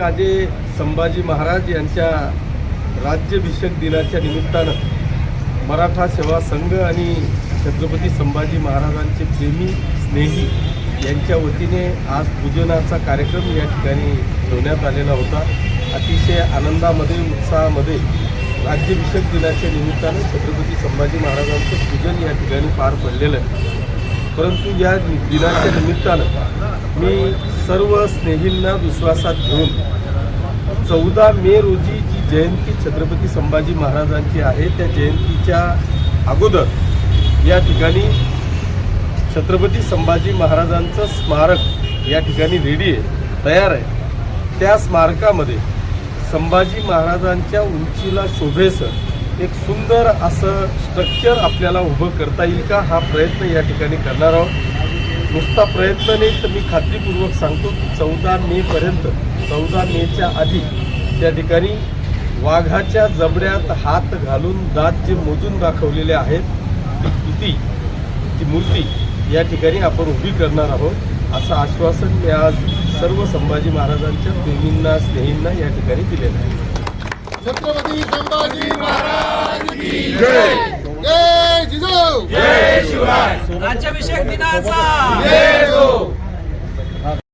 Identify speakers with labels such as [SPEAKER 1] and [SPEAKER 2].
[SPEAKER 1] छत्रकाजे संभाजी महाराज यांच्या राज्याभिषेक दिनाच्या निमित्तानं मराठा सेवा संघ आणि छत्रपती संभाजी महाराजांचे प्रेमी स्नेही यांच्या वतीने आज पूजनाचा कार्यक्रम या ठिकाणी ठेवण्यात आलेला होता। अतिशय आनंदामध्ये उत्साहामध्ये राज्याभिषेक दिनाच्या निमित्तानं छत्रपती संभाजी महाराजांचं पूजन या ठिकाणी पार पडलेलं आहे। परंतु या दिनाच्या निमित्तानं मी सर्व स्नेहींना विश्वासात घेऊन 14 मे रोजी जी जयंती छत्रपती संभाजी महाराजांची आहे त्या जयंतीच्या अगोदर या ठिकाणी छत्रपती संभाजी महाराजांचं स्मारक या ठिकाणी रेडी आहे, तयार आहे। त्या स्मारकामध्ये संभाजी महाराजांच्या उंचीला शोभेसं एक सुंदर असं स्ट्रक्चर आपल्याला उभं करता येईल का, हा प्रयत्न या ठिकाणी करणार आहोत। नुसता प्रयत्न नाही तर मी खात्रीपूर्वक सांगतो की 14 मेपर्यंत 14 मेच्या आधी त्या ठिकाणी वाघाच्या जबड्यात हात घालून दात जे मोजून दाखवलेले आहेत ती मूर्ती या ठिकाणी आपण उभी करणार आहोत, असं आश्वासन मी आज सर्व संभाजी महाराजांच्या प्रेमींना स्नेहींना या ठिकाणी दिलेलं आहे।
[SPEAKER 2] छत्रपती संभाजी महाराज की जय। जय जिजाऊ, जय शिवराय।
[SPEAKER 3] राज्याभिषेक दिनाचा
[SPEAKER 2] जय हो।